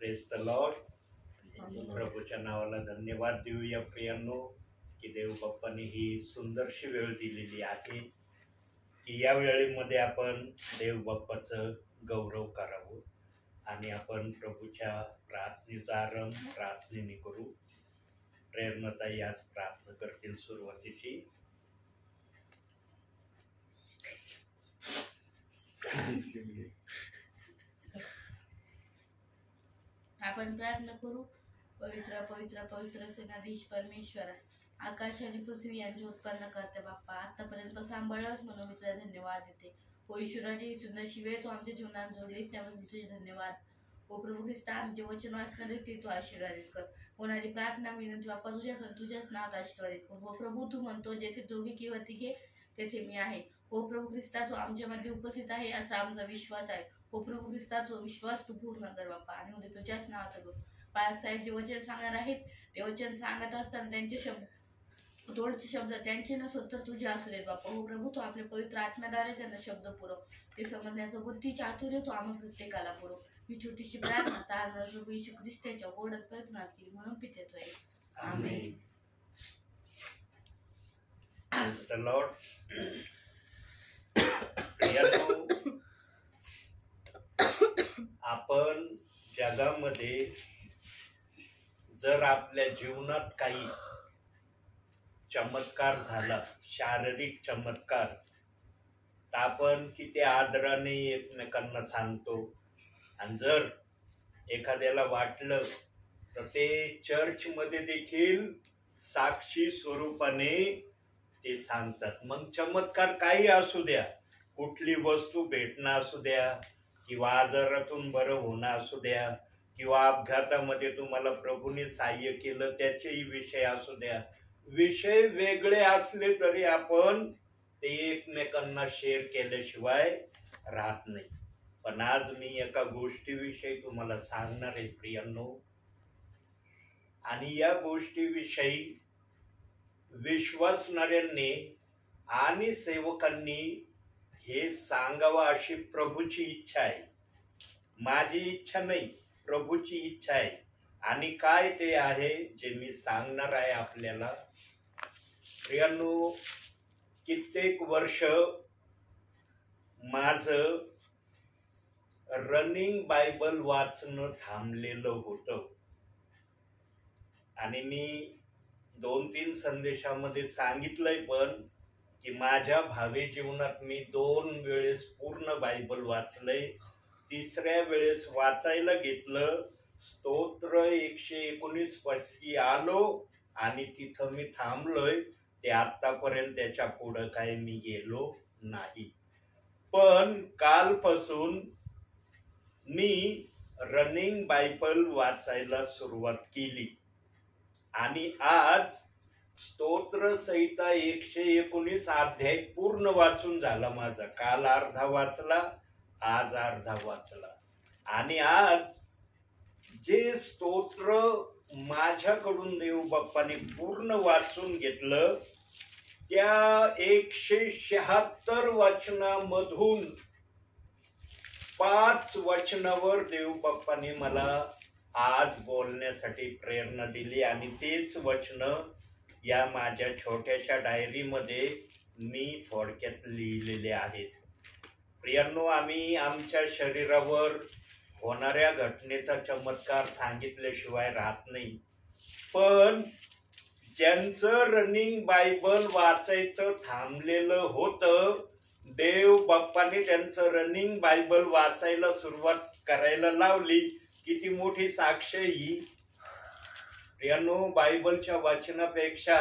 Praise the Lord. प्रभूच्या नावाला धन्यवाद देऊया प्रियांनो की देव बाप्पाने ही सुंदरशी वेळ दिलेली आहे की या वेळेमध्ये आपण देव बाप्पाचं गौरव करावं आणि आपण प्रभूच्या प्रार्थनेचा आरंभ प्रार्थनेने करू. प्रेरणाताई आज प्रार्थना करतील सुरुवातीची. आपण प्रार्थना करू. पवित्र पवित्र पवित्र सेनाधीश परमेश्वरा, आकाश आणि पृथ्वी यांचे उत्पन्न करते बाप्पा, आतापर्यंत सांभाळलास म्हणून मी तुला धन्यवाद देते. हो ईश्वराची सुंदरशी वेळ तू आमच्या जीवनात जोडलीस त्याबद्दल तुझे धन्यवाद. हो प्रभू ख्रिस्ता, आमचे वचन वाचणारे ते तू आशीर्वादित कर. होणारी प्रार्थना विनंती बाप्पा तुझ्याच नावात आशीर्वादित कर. हो प्रभू, तू म्हणतो जेथे दोघे किंवा तिघे तेथे मी आहे. हो प्रभू ख्रिस्ता, तू आमच्यामध्ये उपस्थित आहे असा आमचा विश्वास आहे. हो प्रभू ख्रिस्ता, तो विश्वास तू पूर्ण कर बाप्पा आणि उद्या तुझ्याच नावात करू. बाळक साहेब जे वचन सांगणार आहेत ते वचन सांगत असताना त्यांचे थोडचे शब्द त्यांचे नसत तर तुझे असू देत बाप्पा. हो प्रभू, तू आपल्या पवित्र आत्म्याद्वारे त्यांना शब्द पुरव. ते समजण्याचं बुद्धी चातुर्य तू आम्हा प्रत्येकाला पुरव. ही छोटीशी प्रार्थना तारणार प्रभू येशू ख्रिस्ताच्या गोडत प्रयत्नात केली म्हणून पितेत आहे. आमेन. Praise the lord. आपण जगामध्ये जर आपल्या जीवनात काही चमत्कार झाला, शारीरिक चमत्कार, तर आपण किती आदराने एकमेकांना सांगतो. आणि जर एखाद्याला वाटलं तर ते चर्चमध्ये देखील साक्षी स्वरूपाने ते सांगतात. मग चमत्कार काही असू द्या, कुठली वस्तू भेटणं असू द्या किंवा आजारातून बरं होणं असू द्या किंवा अपघातामध्ये तुम्हाला प्रभूने सहाय्य केलं त्याचेही विषय असू द्या, विषय वेगळे असले तरी आपण ते एकमेकांना शेअर केल्याशिवाय राहत नाही. पण आज मी एका गोष्टीविषयी तुम्हाला सांगणार आहे प्रियांनो, आणि या गोष्टीविषयी विश्वासणाऱ्यांनी आणि सेवकांनी हे सांगावं अशी प्रभूची इच्छा आहे. माझी इच्छा नाही, प्रभूची इच्छा आहे. आणि काय ते आहे जे मी सांगणार आहे आपल्याला. प्रियांनो, कित्येक वर्ष माझं रनिंग बायबल वाचणं थांबलेलं होतं आणि मी 2-3 संदेशामध्ये सांगितलंय पण की माझ्या भावी जीवनात मी 2 वेळेस पूर्ण बायबल वाचलंय. तिसऱ्या वेळेस वाचायला घेतलं, स्तोत्र 119 पाशी आलो आणि तिथं मी थांबलोय. ते आतापर्यंत त्याच्या पुढं काय मी गेलो नाही. पण कालपासून मी रनिंग बायबल वाचायला सुरुवात केली आणि आज स्तोत्र संहिता 119 अध्याय पूर्ण वाचून झाला माझा. काल अर्धा वाचला, आज अर्धा वाचला. आणि आज जे स्तोत्र माझ्याकडून देव बाप्पाने पूर्ण वाचून घेतलं त्या 176 वचनामधून 5 वचनावर देव बाप्पाने मला आज बोलण्यासाठी प्रेरणा दिली आणि तेच वचन या माझ्या छोट्याशा डायरीमध्ये मी थोडक्यात लिहिलेले आहेत. प्रियांनो, आम्ही आमच्या शरीरावर होणाऱ्या घटनेचा चमत्कार सांगितल्याशिवाय राहत नाही. पण ज्यांचं रनिंग बायबल वाचायचं थांबलेलं होतं, देव बाप्पाने त्यांचं रनिंग बायबल वाचायला सुरुवात करायला लावली. किती मोठी साक्ष ही. प्रियांनो, बायबलच्या वाचनापेक्षा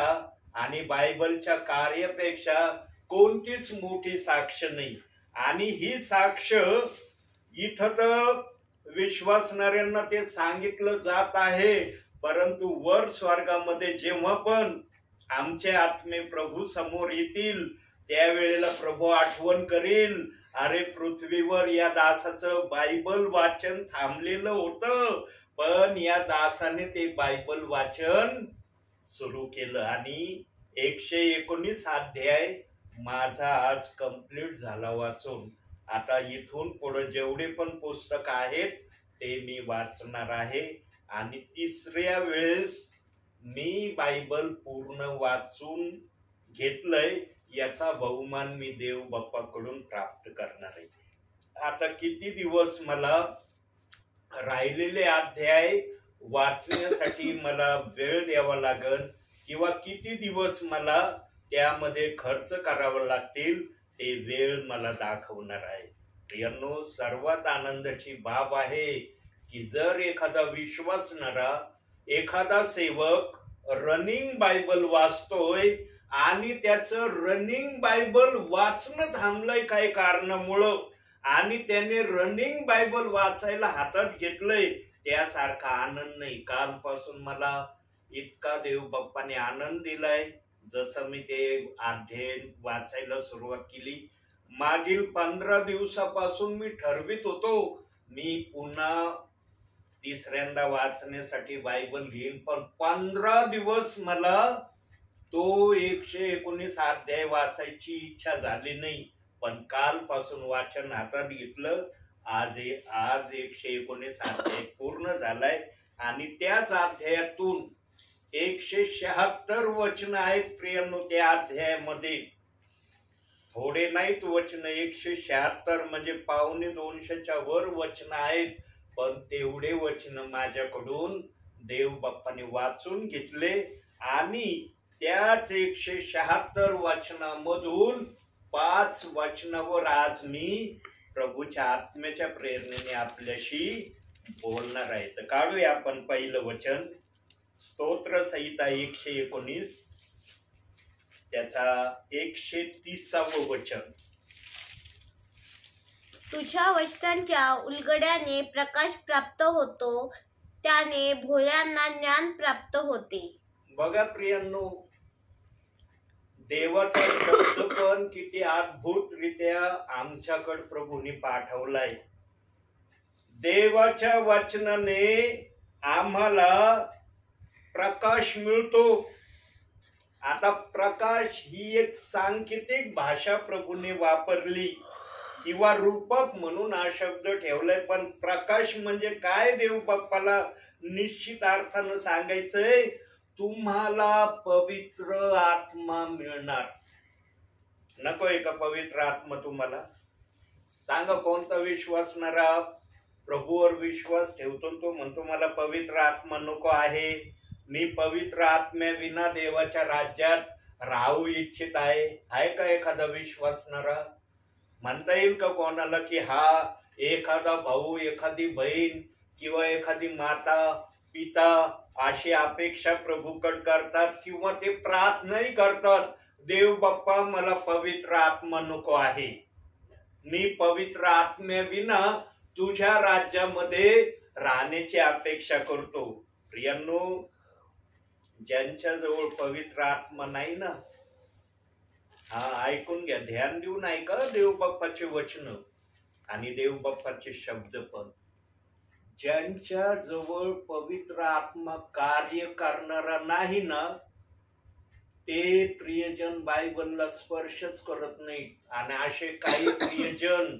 आणि बायबलच्या कार्यापेक्षा कोणतीच मोठी साक्ष नाही. आणि ही साक्ष इथं तर विश्वासणाऱ्यांना ते सांगितलं जात आहे, परंतु वर स्वर्गामध्ये जेव्हा पण आमचे आत्मे प्रभू समोर येतील त्यावेळेला प्रभू आठवण करील, अरे पृथ्वीवर या दासाचं बायबल वाचन थांबलेलं होतं, पण या दासाने ते बायबल वाचन सुरू केलं आणि 119 अध्याय माझा आज कंप्लीट झाला वाचून. आता इथून पुढे जेवढे पण पुस्तक आहेत ते मी वाचणार आहे आणि तिसऱ्या वेळेस मी बायबल पूर्ण वाचून घेतलंय याचा बहुमान मी देव बाप्पाकडून प्राप्त करणार आहे. आता किती दिवस मला राहिलेले अध्याय वाचण्यासाठी मला वेळ द्यावा लागेल किंवा किती दिवस मला त्यामध्ये खर्च करावा लागतील ते वेळ मला दाखवणार आहे. प्रियांनो, सर्वात आनंदाची बाब आहे की जर एखादा विश्वासणारा एखादा सेवक रनिंग बायबल वाचतोय आणि त्याचं रनिंग बायबल वाचणं थांबलंय काही कारणामुळं आणि त्याने रनिंग बायबल वाचायला हातात घेतलंय, त्यासारखा आनंद नाही. कालपासून मला इतका देव बाप्पाने आनंद दिलाय. जसं मी ते अध्ययन वाचायला सुरुवात केली, मागील 15 दिवसापासून मी ठरवित होतो मी पुन्हा तिसऱ्यांदा वाचण्यासाठी बायबल घेईन, पण 15 दिवस मला तो 119 अध्याय वाचायची इच्छा झाली नाही. पण कालपासून वाचन हातात घेतलं. आज 119 अध्याय पूर्ण झालाय आणि त्याच अध्यायातून 176 वचन आहेत. प्रियांनो, त्या अध्यायामध्ये थोडे नाहीत वचन, 176 म्हणजे 250च्या वर वचन आहेत. पण तेवढे वचन माझ्याकडून देव बाप्पाने वाचून घेतले आणि त्याच 176 वचनामधून 5 वचनावर आज मी प्रभूच्या आत्म्याच्या प्रेरणेने आपल्याशी बोलणार आहे. तर काढूया आपण पहिलं वचन, स्तोत्र संहिता 119 त्याचा 130 वचन. तुझ्या वचनांच्या उलगड्याने प्रकाश प्राप्त होतो, त्याने भोळ्यांना ज्ञान प्राप्त होते. बघा प्रियांनो, देवाचा शब्द पण किती अद्भुतरित्या आमच्याकडे प्रभूने पाठवलाय. देवाच्या वचनाने आम्हाला प्रकाश मिळतो. आता प्रकाश ही एक सांकेतिक भाषा प्रभूने वापरली किंवा रूपक म्हणून हा शब्द ठेवलाय, पण प्रकाश म्हणजे काय देव बाप्पाला निश्चित अर्थानं सांगायचंय, तुम्हाला पवित्र आत्मा मिळणार. नकोय का पवित्र आत्मा तुम्हाला? सांगा, कोणता विश्वासणारा प्रभूवर विश्वास ठेवतो तो म्हणतो मला पवित्र आत्मा नको आहे, मी पवित्र आत्म्याविना देवाच्या राज्यात राहू इच्छित आहे. आहे का एखादा विश्वासणारा? म्हणता येईल का कोणाला की हा एखादा भाऊ, एखादी बहीण किंवा एखादी माता पिता अशी अपेक्षा प्रभूकडे करतात किंवा ते प्रार्थनाही करतात, देव बाप्पा मला पवित्र आत्मा नको आहे, मी पवित्र आत्म्याविना तुझ्या राज्यामध्ये राहण्याची अपेक्षा करतो. प्रियांनो, ज्यांच्या जवळ पवित्र आत्मा नाही ना, हा ऐकून घ्या, ध्यान देऊन ऐका देव बाप्पाचे वचन आणि देव बाप्पाचे शब्द पण. ज्यांच्या जवळ पवित्र आत्मा कार्य करणारा नाही ना, ते प्रियजन बायबलला स्पर्शच करत नाही. आणि असे काही प्रियजन,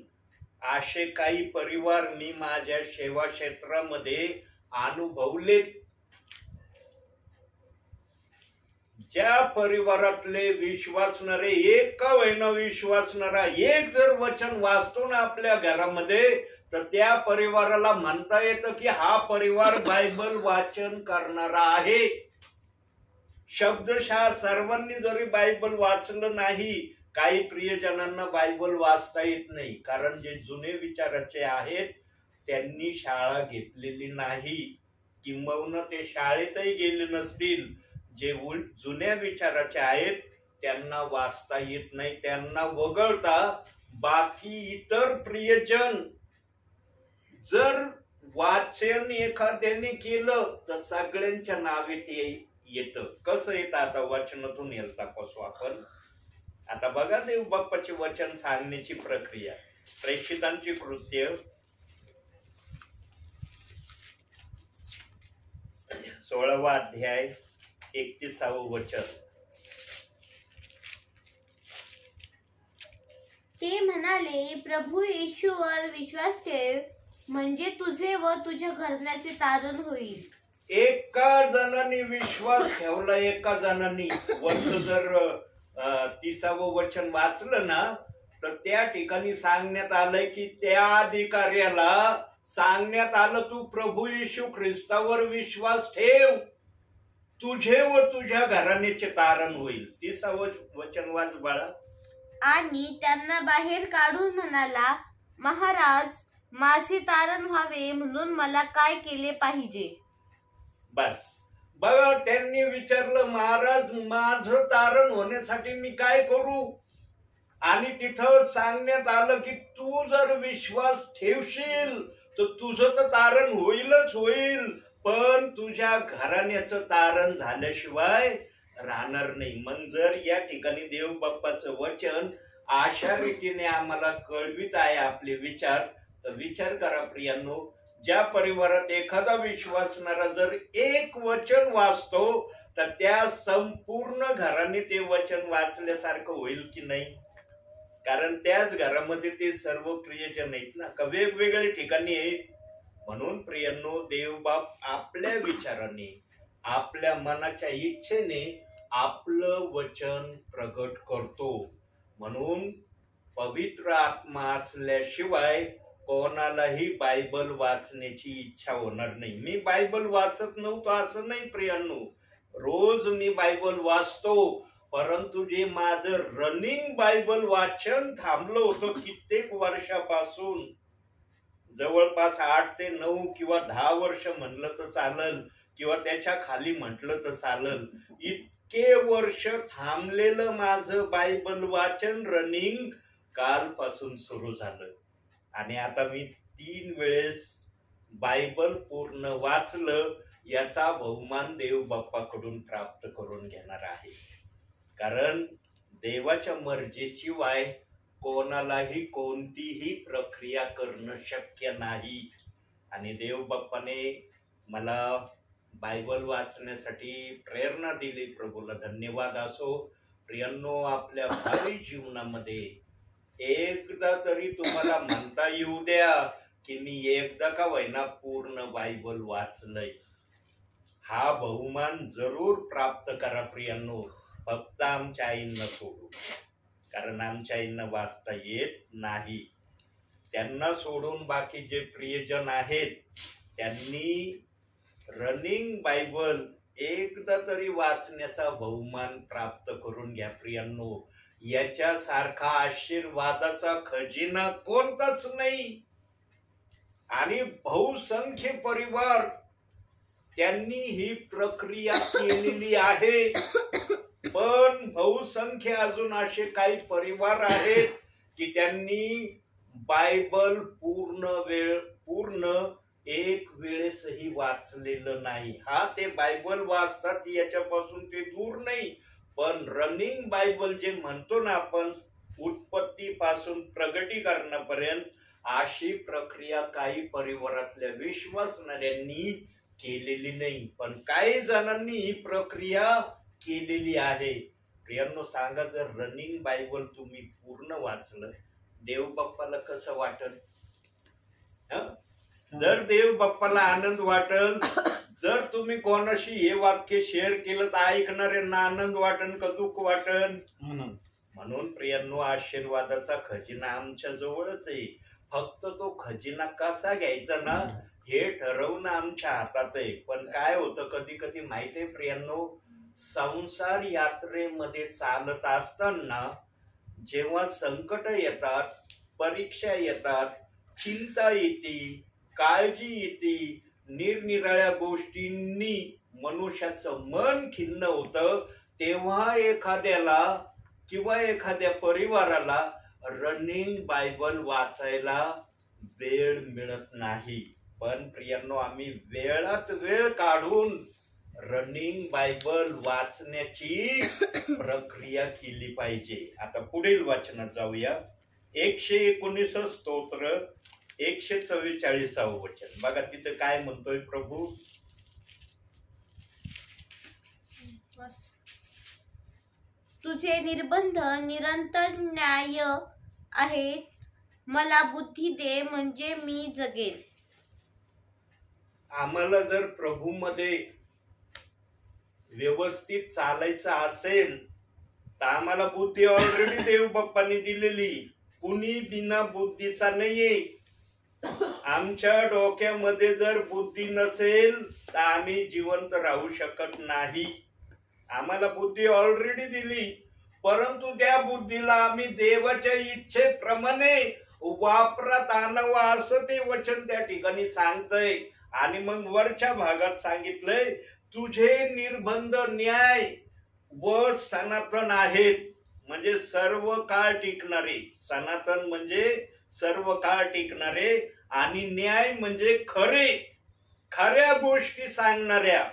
असे काही परिवार मी माझ्या सेवा क्षेत्रामध्ये अनुभवलेत. ज्या परिवारातले विश्वासणारे, एक का होईना विश्वासणारा, एक जर वचन वाचतो ना आपल्या घरामध्ये, तर त्या परिवाराला म्हणता येतं की हा परिवार बायबल वाचन करणारा आहे. शब्दशः सर्वांनी जरी बायबल वाचलं नाही, काही प्रियजनांना बायबल वाचता येत नाही, कारण जे जुने विचाराचे आहेत त्यांनी शाळा घेतलेली नाही, किंबहुना ते शाळेतही गेले नसतील. जे जुन्या विचाराचे आहेत त्यांना वाचता येत नाही, त्यांना वगळता बाकी इतर प्रियजन जर वाचन एखाद्याने केलं तर सगळ्यांच्या नावे ते येतं. कसं येतं? आता वचनातून येईल तपासू आपण. आता बघा देव बाप्पाचे वचन सांगण्याची प्रक्रिया. प्रेषितांची कृत्य 16वा अध्याय 31वे वचन. ते म्हणाले, प्रभू येशूवर विश्वास ठेव, म्हणजे तुझे व तुझ्या घराण्याचे तारण होईल. एका जणांनी विश्वास ठेवला, एका जणांनी वरचं जर 30वं वचन वाचलं ना, तर त्या ठिकाणी सांगण्यात आलंय की त्या अधिकाऱ्याला सांगण्यात आलं, तू प्रभू येशू ख्रिस्तावर विश्वास ठेव, तुझे व तुझ्या घराण्याचे तारण होईल. 30वं वचन वाच बाळा. आणि त्यांना बाहेर काढून म्हणाला, महाराज, माझे तारण व्हावे म्हणून मला काय केले पाहिजे? बस बघा, त्यांनी विचारलं, महाराज, माझं तारण होण्यासाठी मी काय करू? आणि तिथं सांगण्यात आलं की तू जर विश्वास ठेवशील तर तुझं तर तारण होईलच होईल, पण तुझ्या घराण्याचं तारण झाल्याशिवाय राहणार नाही. मग जर या ठिकाणी देव बाप्पाचं वचन अशा रीतीने आम्हाला कळवित आहे आपले विचार, तर विचार करा प्रियांनो, ज्या परिवारात एखादा विश्वासणारा जर एक वचन वाचतो तर त्या संपूर्ण घराने ते वचन वाचल्यासारखं होईल की नाही? कारण त्याच घरामध्ये ते सर्व प्रियजन आहेत ना, का वेगवेगळ्या ठिकाणी आहेत. म्हणून प्रियांनो, देवबाप आपल्या विचाराने, आपल्या मनाच्या इच्छेने आपलं वचन प्रगट करतो. म्हणून पवित्र आत्मा असल्याशिवाय कोणालाही बायबल वाचण्याची इच्छा होणार नाही. मी बायबल वाचत नव्हतो असं नाही प्रियांनो, रोज मी बायबल वाचतो, परंतु जे माझं रनिंग बायबल वाचन थांबलं होतं कित्येक वर्षापासून, जवळपास 8 ते 9 किंवा 10 वर्ष म्हणलं तर चालल, किंवा त्याच्या खाली म्हटलं तर चालल, इतके वर्ष थांबलेलं माझं बायबल वाचन रनिंग कालपासून सुरू झालं. आणि आता मी 3 वेळेस बायबल पूर्ण वाचलं, याचा बहुमान देव बाप्पाकडून प्राप्त करून घेणार आहे. कारण देवाच्या मर्जीशिवाय कोणालाही कोणतीही प्रक्रिया करणं शक्य नाही. आणि देव बाप्पाने मला बायबल वाचण्यासाठी प्रेरणा दिली, प्रभूला धन्यवाद असो. प्रियांनो, आपल्या भावी जीवनामध्ये एकदा तरी तुम्हाला म्हणता येऊ द्या की मी एकदा का होईना पूर्ण बायबल वाचलंय. हा बहुमान जरूर प्राप्त करा प्रियांनो, फक्त आमच्या आईंना सोडून. कारण आमच्या आईंना वाचता येत नाही. त्यांना सोडून बाकी जे प्रियजन आहेत त्यांनी रनिंग बायबल एकदा तरी वाचण्याचा बहुमान प्राप्त करून घ्या प्रियांनो. याच्यासारखा आशीर्वादाचा खजिना कोणताच नाही. आणि बहुसंख्य परिवार त्यांनी ही प्रक्रिया केलेली आहे, पण बहुसंख्य अजून असे काही परिवार आहेत की त्यांनी बायबल पूर्ण एक वेळेसही वाचलेलं नाही. हा, ते बायबल वाचतात याच्यापासून ते दूर नाही, पण रनिंग बायबल जे म्हणतो ना आपण, उत्पत्तीपासून प्रगटीकरणापर्यंत, अशी प्रक्रिया काही परिवारातल्या विश्वासणाऱ्यांनी केलेली नाही. पण काही जणांनी ही प्रक्रिया केलेली आहे. प्रियांनो, सांगा, जर रनिंग बायबल तुम्ही पूर्ण वाचलं, देव बाप्पाला कसं वाटल? जर देव बाप्पाला आनंद वाटल, जर तुम्ही कोणाशी हे वाक्य शेअर केलं तर ऐकणाऱ्यांना आनंद वाटन का दुःख वाटन? म्हणून प्रियांनो, आशीर्वादाचा खजिना आमच्या जवळच आहे. फक्त तो खजिना कसा घ्यायचा ना, हे ठरवणं आमच्या हातात आहे. पण काय होतं कधी कधी माहितीये प्रियांनो, संसार यात्रेमध्ये चालत असताना जेव्हा संकट येतात, परीक्षा येतात, चिंता येते, काळजी येते, निरनिराळ्या गोष्टींनी मनुष्याचं मन खिन्न होतं, तेव्हा एखाद्याला किंवा एखाद्या परिवाराला रनिंग बायबल वाचायला वेळ मिळत नाही. पण प्रियांनो, आम्ही वेळात वेळ काढून रनिंग बायबल वाचण्याची प्रक्रिया केली पाहिजे. आता पुढील वाचनात जाऊया. 119 स्तोत्र 144 वचन बघा, तिथं काय म्हणतोय प्रभू? तुझे निर्बंध निरंतर न्याय आहेत, मला बुद्धी दे म्हणजे मी जगेन. आम्हाला जर प्रभूमध्ये व्यवस्थित चालायचं असेल तर आम्हाला बुद्धी ऑलरेडी देव बाप्पांनी दिलेली, कुणी बिना बुद्धीचा नाहीये. आमच्या डोक्यामध्ये जर बुद्धी नसेल तर आम्ही जिवंत राहू शकत नाही. आम्हाला बुद्धी ऑलरेडी दिली, परंतु त्या बुद्धीला आम्ही देवाच्या इच्छेप्रमाणे वापरात आणावं असं ते वचन त्या ठिकाणी सांगतंय. आणि मग वरच्या भागात सांगितलंय, तुझे निर्बंध न्याय व सनातन आहेत, म्हणजे सर्व काळ टिकणारे. सनातन म्हणजे सर्व काळ टिकणारे, आणि न्याय म्हणजे खऱ्या गोष्टी सांगणाऱ्या.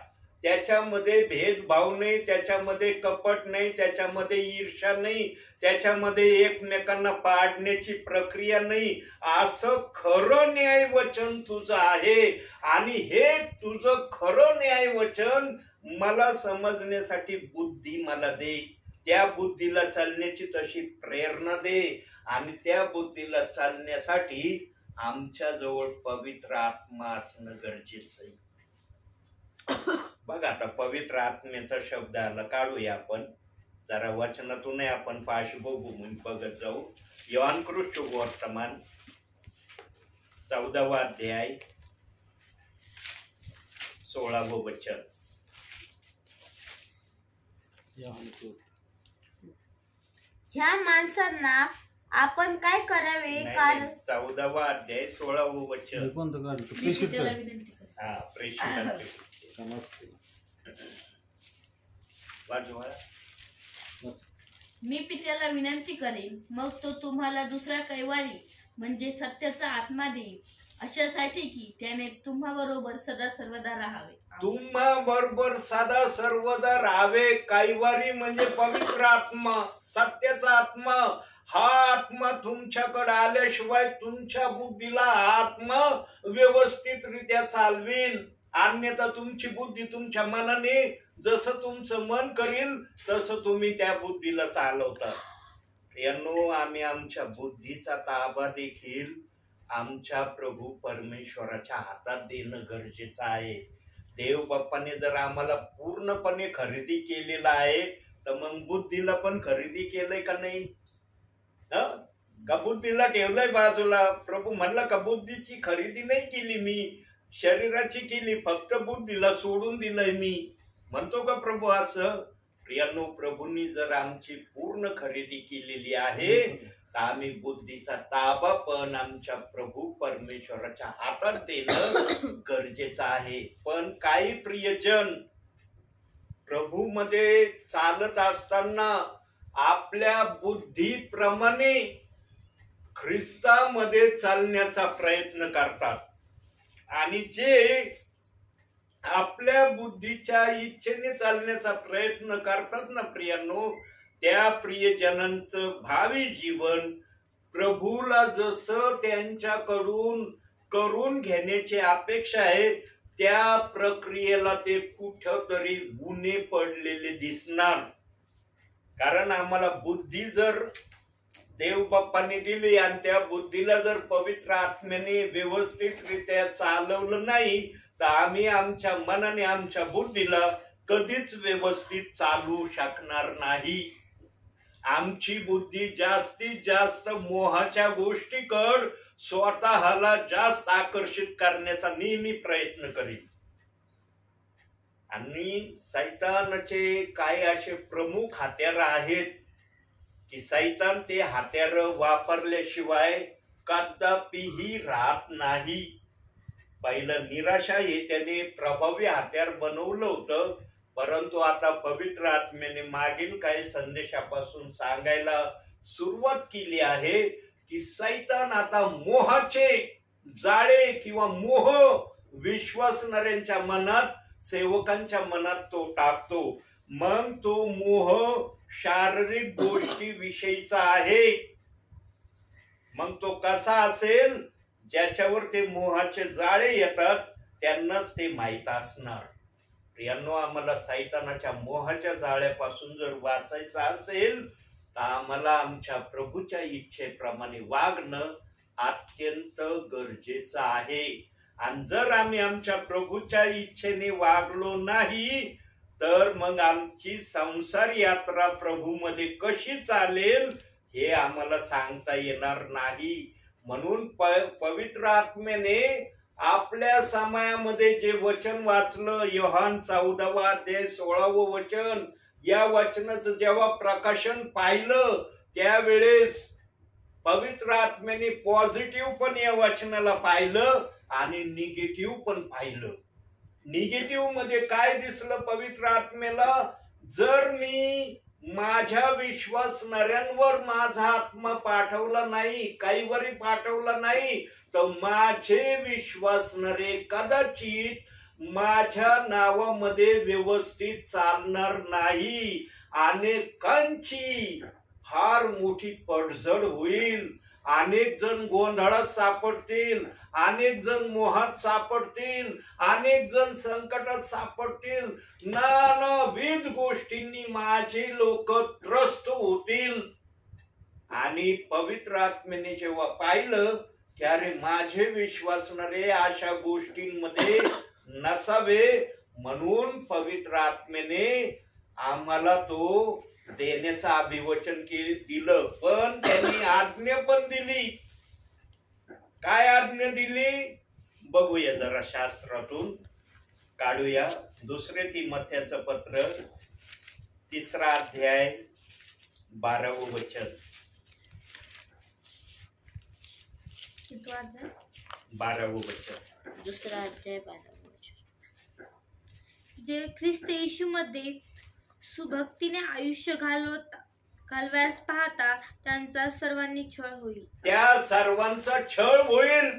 त्याच्यामध्ये भेदभाव नाही, त्याच्यामध्ये कपट नाही, त्याच्यामध्ये ईर्ष्या नाही, त्याच्यामध्ये एकमेकांना पाडण्याची प्रक्रिया नाही. असं खरं न्याय वचन तुझं आहे. आणि हे तुझं खरं न्याय वचन मला समजण्यासाठी बुद्धी मला दे, त्या बुद्धीला चालण्याची तशी प्रेरणा दे. आणि त्या बुद्धीला चालण्यासाठी आमच्या जवळ पवित्र आत्मा असणं गरजेचं आहे. बघ आता पवित्र आत्म्याचा शब्द आला, काढूया आपण जरा वचनातूनही आपण पार्श्वभूमी बघत जाऊ. योहान कृष्ण वर्तमान 14वा अध्याय 16वं वचन. ह्या माणसांना आपण काय करावे? कारण 14वा अध्याय 16वं वचन. मी पित्याला विनंती करते. हा, प्रेषितांचे मी पित्याला विनंती करेन, मग तो तुम्हाला दुसरा कैवारी म्हणजे सत्याचा आत्मा देईल, अशासाठी की त्याने तुम्हा बरोबर सदा सर्वदा राहावे. तुम्हा बरोबर सदा सर्वदा राहावे. कैवारी म्हणजे पवित्र आत्मा, सत्याचा आत्मा. हा आत्मा तुमच्याकडे आल्याशिवाय तुमच्या बुद्धीला आत्मा व्यवस्थितरित्या चालवेल. अन्यथा तुमची बुद्धी तुमच्या मनाने जसं तुमचं मन करील तसं तुम्ही त्या बुद्धीला चालवता. यांनो, आम्ही आमच्या बुद्धीचा ताबा देखील आमच्या प्रभू परमेश्वराच्या हातात देणं गरजेचं आहे. देव बाप्पाने जर आम्हाला पूर्णपणे खरेदी केलेलं आहे तर मग बुद्धीला पण खरेदी केलंय का नाही? का बुद्धीला ठेवलंय बाजूला? प्रभू म्हणला का बुद्धीची खरेदी नाही केली मी, शरीराची केली, फक्त बुद्धीला सोडून दिलंय मी. म्हणतो का प्रभू असं? प्रियांनो, प्रभूंनी जर आमची पूर्ण खरेदी केलेली आहे तर आम्ही बुद्धीचा ताबा पण आमच्या प्रभू परमेश्वराच्या हातात देणं गरजेचं आहे. पण काही प्रियजन प्रभू मध्ये चालत असताना आपल्या बुद्धीप्रमाणे ख्रिस्तामध्ये चालण्याचा प्रयत्न करतात. आणि जे आपल्या बुद्धीच्या इच्छेने चालण्याचा प्रयत्न करतात ना प्रियांनो, त्या प्रियजनांचं भावी जीवन प्रभूला जसं त्यांच्याकडून करून घेण्याची अपेक्षा आहे त्या प्रक्रियेला ते कुठंतरी गुन्हे पडलेले दिसणार. कारण आम्हाला बुद्धी जर देव बाप्पाने दिली आणि त्या बुद्धीला जर पवित्र आत्म्याने व्यवस्थितरित्या चालवलं नाही तर आम्ही आमच्या मनाने आमच्या बुद्धीला कधीच व्यवस्थित चालवू शकणार नाही. आमची बुद्धी जास्तीत जास्त मोहाच्या गोष्टीकडे स्वतःला जास्त आकर्षित करण्याचा नेहमी प्रयत्न करेल. आणि सैतानाचे काही असे प्रमुख हत्यार आहेत की सैतान ते हत्यार वापरल्याशिवाय कदापिही राहत नाही. पहिलं निराशा हे त्याने प्रभावी हत्यार बनवलं होतं, परंतु आता पवित्र आत्म्याने मागील काही संदेशापासून सांगायला सुरुवात केली आहे की सैतान आता मोहाचे जाळे किंवा मोह विश्वासणाऱ्यांच्या मनात, सेवकांच्या मनात तो टाकतो. मग तो मोह शारीरिक गोष्टी विषयीचा आहे. मग तो कसा असेल? ज्याच्यावर ते मोहाचे जाळे येतात त्यांनाच ते माहीत असणार. प्रियांनो, आम्हाला सैतानाच्या मोहाच्या जाळ्यापासून जर वाचायचं असेल तर आम्हाला आमच्या प्रभूच्या इच्छेप्रमाणे वागणं अत्यंत गरजेचं आहे. आणि जर आम्ही आमच्या प्रभूच्या इच्छेने वागलो नाही तर मग आमची संसार यात्रा प्रभूमध्ये कशी चालेल हे आम्हाला सांगता येणार नाही. म्हणून पवित्र आत्म्याने आपल्या समयामध्ये जे वचन वाचलं, योहान 14वा अध्याय 16वं वचन, या वचनाचं जेव्हा प्रकाशन पाहिलं त्यावेळेस पवित्र आत्म्याने पॉझिटिव्ह पण या वचनाला पाहिलं आणि निगेटिव्ह पण पाहिलं. निगेटिव्ह मध्ये काय दिसलं पवित्र आत्म्याला? जर मी माझ्या विश्वासणाऱ्यांवर माझा आत्मा पाठवला नाही, काहीवरी पाठवला नाही, तर माझे विश्वासणारे कदाचित माझ्या नावामध्ये व्यवस्थित चालणार नाही. अनेकांची फार मोठी पडझड होईल. अनेक जण गोंधळात सापडतील, अनेक जण मोहात सापडतील, अनेक जण संकटात सापडतील, नानाविध गोष्टींनी माझे लोक त्रस्त होतील. आणि पवित्र आत्म्याने जेव्हा पाहिलं की अरे माझे विश्वासणारे अशा गोष्टींमध्ये नसावे, म्हणून पवित्र आत्म्याने आम्हाला तो देण्याचं अभिवचन दिलं. पण त्यांनी आज्ञा पण दिली. काय आज्ञा दिली बघूया जरा, शास्त्रातून काढूया. 2 तिमोथेचं पत्र 3रा अध्याय 12वं वचन. 12वं वचन. 2रा अध्याय 12वं वचन. जे ख्रिस्त येशूमध्ये सुभक्तीने आयुष्य घालवायस पाहता त्यांचा सर्वांनी छळ होईल. त्या सर्वांचा छळ होईल.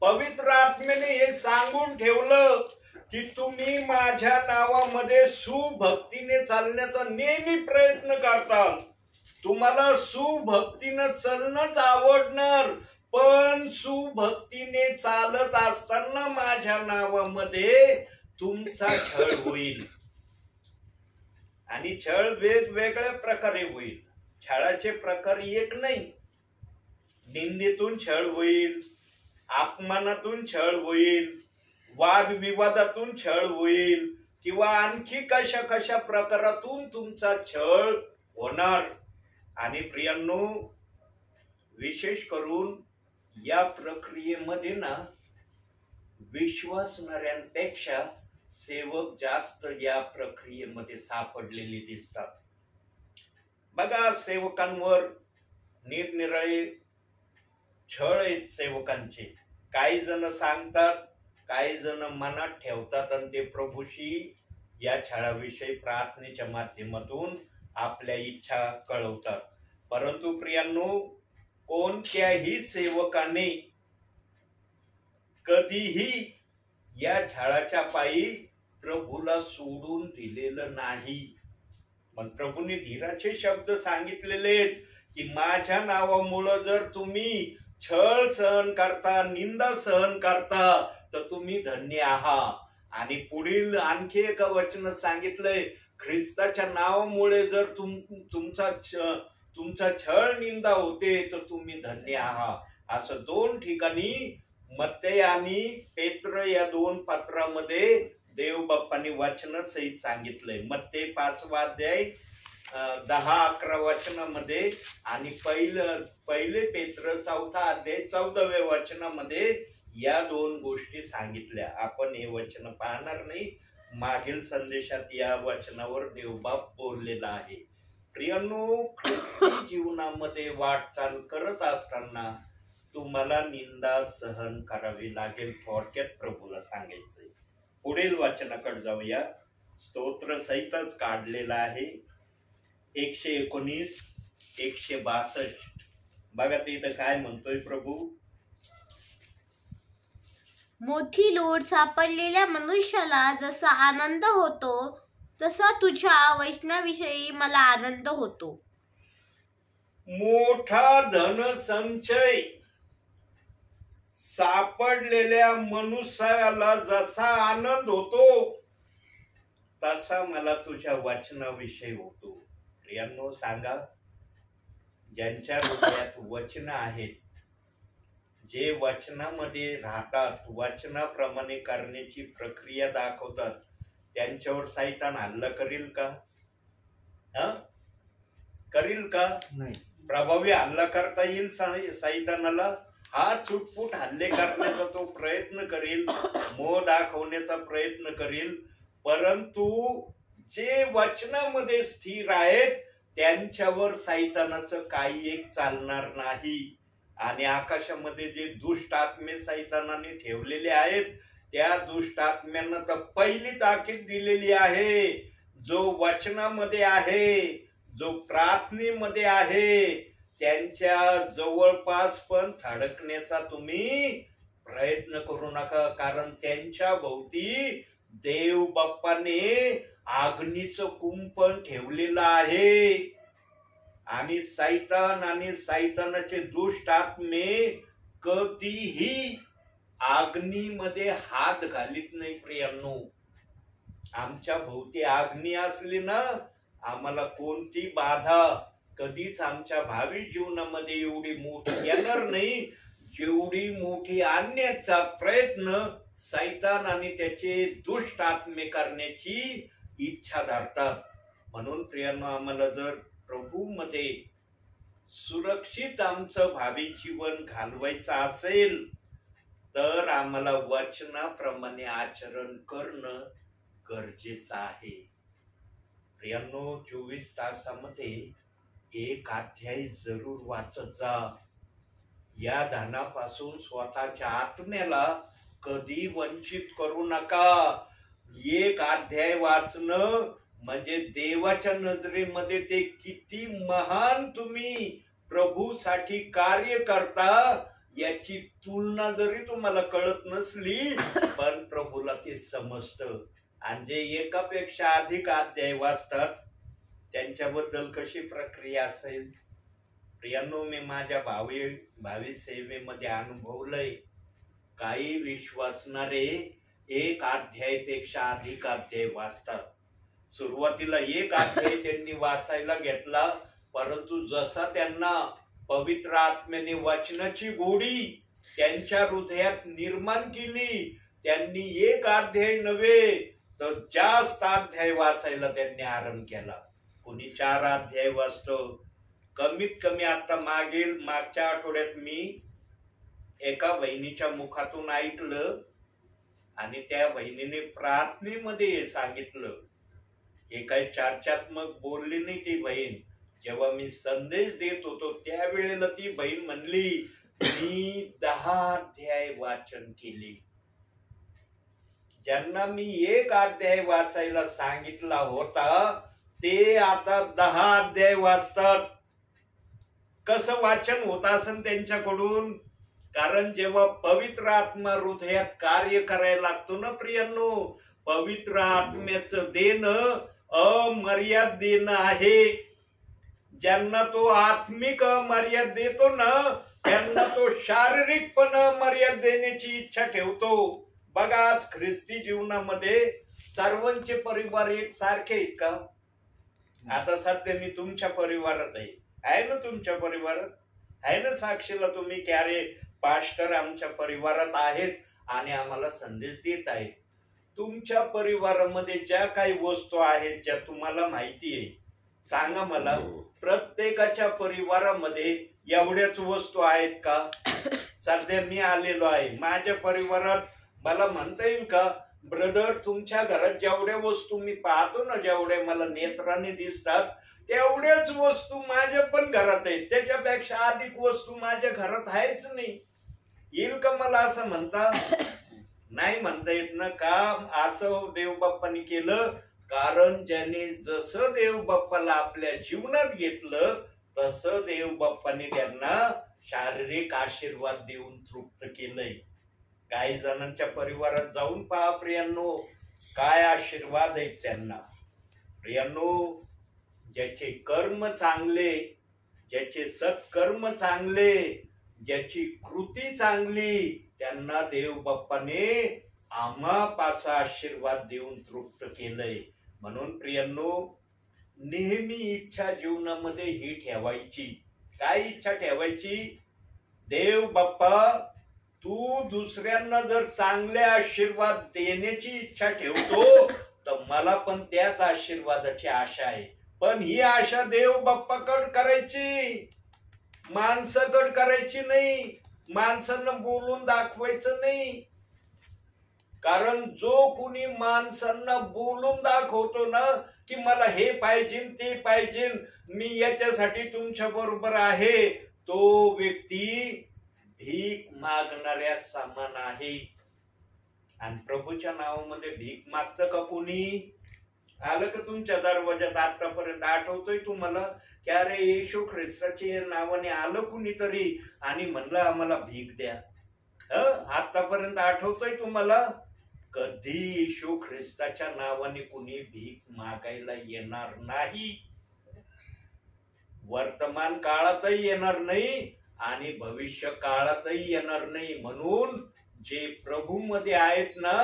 पवित्र आत्म्याने हे सांगून ठेवलं की तुम्ही माझ्या नावामध्ये सुभक्तीने चालण्याचा नेहमी प्रयत्न करताल. तुम्हाला सुभक्तीने चालणंच आवडणार, पण सुभक्तीने चालत असताना माझ्या नावामध्ये तुमचा छळ होईल. आणि छळ वेगवेगळ्या प्रकारे होईल. छळाचे प्रकार एक नाही. निंदेतून छळ होईल, अपमानातून छळ होईल, वादविवादातून छळ होईल, किंवा आणखी कशा कशा प्रकारातून तुमचा छळ होणार. आणि प्रियांनो, विशेष करून या प्रक्रियेमध्ये ना विश्वासणाऱ्यांपेक्षा सेवक जास्त या प्रक्रियेमध्ये सापडलेले दिसतात. बघा, सेवकांवर निरनिराळे छळ आहेत सेवकांचे. काही जण सांगतात, काही जण मनात ठेवतात आणि ते प्रभूशी या छळाविषयी प्रार्थनेच्या माध्यमातून आपल्या इच्छा कळवतात. परंतु प्रियांनो, कोणत्याही सेवकाने कधीही या छळाच्या पायी प्रभूला सोडून दिलेलं नाही. पण प्रभूने धीराचे शब्द सांगितलेले आहेत की माझ्या नावामुळे जर तुम्ही छळ सहन करता, निंदा सहन करता, तर तुम्ही धन्य आहात. आणि पुढील आणखी एका वचन सांगितलंय, ख्रिस्ताच्या नावामुळे जर तुमचा छळ निंदा होते तर तुम्ही धन्य आहात. असं 2 ठिकाणी मत्ते आणि पेत्र या 2 पत्रामध्ये देव बाप्पांनी वचन सहित सांगितलंय. मत्ते 5वा अध्याय 10-11 वचनामध्ये आणि पहिले पेत्र 4था अध्याय 14व्या वचनामध्ये या 2 गोष्टी सांगितल्या. आपण हे वचन पाहणार नाही. मागील संदेशात या वचनावर देवबाप बोललेला आहे. प्रियांनो, ख्रिस्ती जीवनामध्ये वाटचाल करत असताना तुम्हाला निंदा सहन करावी लागेल. थोडक्यात प्रभूला सांगायचंय. पुढील वचनाकडे जाऊया. स्तोत्र सहितच काढलेला आहे. 119, 162. बघा ते इथं काय म्हणतोय प्रभू. मोठी लोट सापडलेल्या मनुष्याला जसा आनंद होतो तसा तुझ्या वचनाविषयी मला आनंद होतो. मोठा धनसंचय सापडलेल्या मनुष्याला जसा आनंद होतो तसा मला तुझ्या वचनाविषयी होतो. प्रियांनो, सांगा, ज्यांच्या हृदयात वचन आहेत, जे वचनामध्ये राहतात, वचनाप्रमाणे करण्याची प्रक्रिया दाखवतात, त्यांच्यावर सैतान हल्ला करील का? करील का? नाही. प्रभावी हल्ला करता येईल सैतानाला? हा चुटपुट हल्ले करण्याचा तो प्रयत्न करील, मोह दाखवण्याचा प्रयत्न करील, परंतु जे वचनामध्ये स्थिर आहेत त्यांच्यावर सैतानाचं काही एक चालणार नाही. आणि आकाशामध्ये जे दुष्ट आत्मे सैतानाने ठेवलेले आहेत त्या दुष्ट आत्म्यांना तर पहिली ताकीद दिलेली आहे, जो वचनामध्ये आहे, जो प्रार्थनेमध्ये आहे, त्यांच्या जवळपास पण थडकण्याचा तुम्ही प्रयत्न करू नका, कारण त्यांच्या भोवती देव बाप्पाने अग्नीचं कुंपण ठेवलेलं आहे. आणि सैतान आणि सैतानाचे दुष्ट आत्मे कधीही अग्नीमध्ये हात घालीत नाही. प्रियांनो, आमच्या भोवती अग्नी असली ना, आम्हाला कोणती बाधा कधीच आमच्या भावी जीवनामध्ये एवढी मोठी येणार नाही, जेवढी मोठी आणण्याचा प्रयत्न सैतान आणि त्याचे दुष्ट आत्मे करण्याची इच्छा धरतात. म्हणून प्रियांनो, आम्हाला जर प्रभूमध्ये सुरक्षित आमचं भावी जीवन घालवायचं असेल तर आम्हाला वचनाप्रमाणे आचरण करणं गरजेचं आहे. प्रियांनो, 24 तासामध्ये एक अध्याय जरूर वाचत जा. या धनापासून स्वतःच्या आत्म्याला कधी वंचित करू नका. एक अध्याय वाचणं म्हणजे देवाच्या नजरेमध्ये ते किती महान तुम्ही प्रभूसाठी कार्य करता याची तुलना जरी तुम्हाला कळत नसली पण प्रभूला ते समजतं. आणि जे एकापेक्षा अधिक अध्याय वाचतात त्यांच्याबद्दल कशी प्रक्रिया असेल? प्रियांनो, मी माझ्या भावी सेवेमध्ये अनुभवलंय, काही विश्वासणारे एक अध्यायपेक्षा अधिक अध्याय वाचतात. सुरुवातीला एक अध्याय त्यांनी वाचायला घेतला, परंतु जसा त्यांना पवित्र आत्म्याने वचनाची गोडी त्यांच्या हृदयात निर्माण केली, त्यांनी एक अध्याय नव्हे तर जास्त अध्याय वाचायला त्यांनी आरंभ केला. कोणी 4 अध्याय वाचतो. कमीत कमी आता मागच्या आठवड्यात मी एका बहिणीच्या मुखातून ऐकलं आणि त्या बहिणीने प्रार्थनेमध्ये सांगितलं. हे काही चर्चात्मक बोलली नाही ती बहीण. जेव्हा मी संदेश देत होतो त्यावेळेला ती बहीण म्हणली, मी 10 अध्याय वाचन केले. ज्यांना मी एक अध्याय वाचायला सांगितला होता ते आता 10 अध्याय वाचतात. कसं वाचन होत असेल त्यांच्याकडून? कारण जेव्हा पवित्र आत्मा हृदयात कार्य करायला लागतो ना प्रियांनो, पवित्र आत्म्याचं देणं अमर्याद देणं आहे. ज्यांना तो आत्मिक अमर्याद देतो ना त्यांना तो शारीरिक पण अमर्याद देण्याची इच्छा ठेवतो. बघा, आज ख्रिस्ती जीवनामध्ये सर्वांचे परिवार एक सारखे आहेत का? आता सध्या मी तुमच्या परिवारात आहे ना, तुमच्या परिवारात आहे ना, साक्षीला तुम्ही की अरे पास्टर आमच्या परिवारात आहेत आणि आम्हाला संदेश देत आहेत. तुमच्या परिवारामध्ये ज्या काही वस्तू आहेत ज्या तुम्हाला माहिती आहे, सांगा मला. प्रत्येकाच्या परिवारामध्ये एवढ्याच वस्तू आहेत का? सध्या मी आलेलो आहे माझ्या परिवारात, मला म्हणता येईल का ब्रदर तुमच्या घरात जेवढ्या वस्तू मी पाहतो ना, जेवढ्या मला नेत्राने दिसतात तेवढ्याच वस्तू माझ्या पण घरात आहेत, त्याच्यापेक्षा अधिक वस्तू माझ्या घरात आहेच नाही? येईल का मला असं म्हणता? नाही म्हणता येत ना. का असं देव बाप्पानी केलं? कारण ज्याने जसं देव बाप्पाला आपल्या जीवनात घेतलं तसं देव बाप्पाने त्यांना शारीरिक आशीर्वाद देऊन तृप्त केलंय. काही जणांच्या परिवारात जाऊन पहा प्रियांनो, काय आशीर्वाद आहेत त्यांना. प्रियांनो, ज्याचे कर्म चांगले, ज्याचे सत्कर्म चांगले, ज्याची कृती चांगली, त्यांना देव बाप्पाने आम्हापासा आशीर्वाद देऊन तृप्त केलंय. म्हणून प्रियांनो, नेहमी इच्छा जीवनामध्ये ही ठेवायची. काय इच्छा ठेवायची? देव बाप्पा तू दुसऱ्यांना जर चांगले आशीर्वाद देण्याची इच्छा ठेवतो तर मला पण त्याच आशीर्वादाची आशा आहे. पण ही आशा देव बाप्पाकड करायची, माणसाकड करायची नाही. माणसांना बोलून दाखवायचं नाही. कारण जो कुणी माणसांना बोलून दाखवतो ना की मला हे पाहिजे ते पाहिजे, मी याच्यासाठी तुमच्या बरोबर आहे, तो व्यक्ती भीक मागणाऱ्या समान आहे. आणि प्रभूच्या नावामध्ये भीक मागतं का कुणी? आलं का तुमच्या दरवाजात आतापर्यंत? आठवतोय तुम्हाला की अरे येशू ख्रिस्ताच्या नावाने आलं कुणीतरी आणि म्हणलं आम्हाला भीक द्या? आतापर्यंत आठवतोय तुम्हाला? कधी येशू ख्रिस्ताच्या नावाने कुणी भीक मागायला येणार नाही. वर्तमान काळातही येणार नाही आणि भविष्य काळातही येणार नाही. म्हणून जे प्रभू मध्ये आहेत ना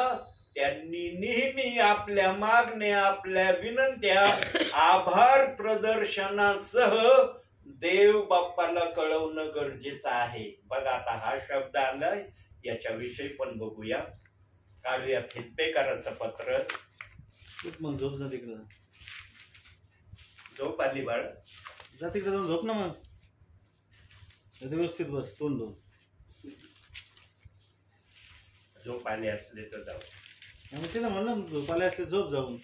त्यांनी नेहमी आपल्या मागण्या, आपल्या विनंत्या आभार प्रदर्शनासह देव बाप्पाला कळवणं गरजेचं आहे. बघा आता हा शब्द आलाय, याच्याविषयी पण बघूया. काढूया फिल्पेकराचं पत्र. मग झोप जा तिकडं. झोप आली बाळ? जा तिकडे जाऊन झोप ना. मग व्यवस्थित बस, तोंड दोन. झोप आले असले तर जाऊ. तिला म्हणलं झोप आले असले झोप जाऊन.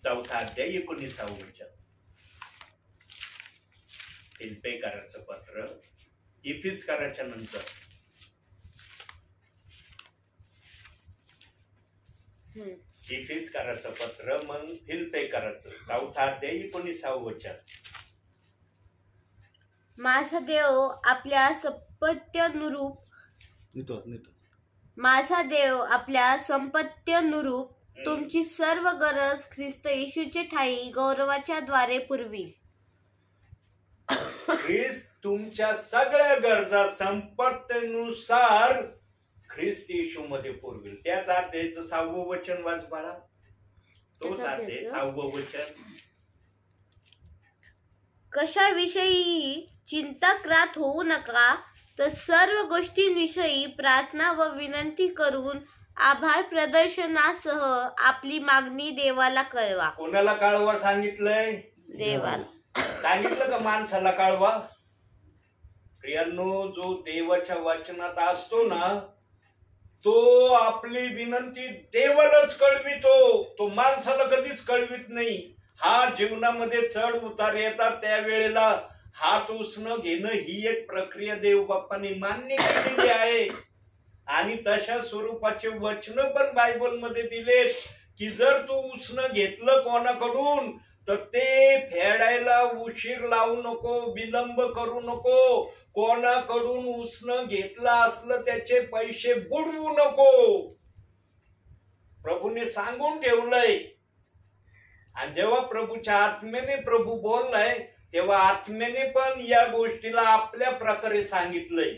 4था अध्याय 19 वचन. फिल्पेकराचं पत्र. इफिसकराच्या नंतर इफिसकराचं पत्र, मग फिल्पेकराचं 4था अध्याय 19 वचन. माझा देव आपल्या संपत्त्यनुरूप माझा देव आपल्या संपत्त्यनुरूप तुमची सर्व गरज ख्रिस्त येशूचे ठायी गौरवाच्या द्वारे पुरवी. ख्रिस्त तुमच्या सगळ्या गरजा संपत्तीनुसार ख्रिस्त येशू मध्ये पुरवेल. त्याच अध्यायचं 6वं वचन वाच बाळा. तोच अध्याय 6वं वचन. कशाविषयी चिंताक्रांत होऊ नका, तर सर्व गोष्टींविषयी प्रार्थना व विनंती करून आभार प्रदर्शनासह आपली मागणी देवाला कळवा. कोणाला कळवा सांगितलंय? देवाला. सांगितलं का माणसाला कळवा? प्रियांनो, जो देवाच्या वचनात असतो ना तो आपली विनंती देवालाच कळवितो, तो माणसाला कधीच कळवित नाही. हा जीवनामध्ये चढ उतार येतात त्यावेळेला हात उसणं घेणं ही एक प्रक्रिया देव बाप्पाने मान्य केलेली आहे. आणि तशा स्वरूपाचे वचन पण बायबल मध्ये दिलेत की जर तू उसणं घेतलं कोणाकडून तर ते फेडायला उशीर लावू नको, विलंब करू नको. कोणाकडून उसणं घेतलं असलं त्याचे पैसे बुडवू नको. प्रभूने सांगून ठेवलंय. आणि जेव्हा प्रभूच्या आत्म्याने प्रभू बोललाय तेव्हा आत्म्याने पण या गोष्टीला आपल्या प्रकारे सांगितलंय.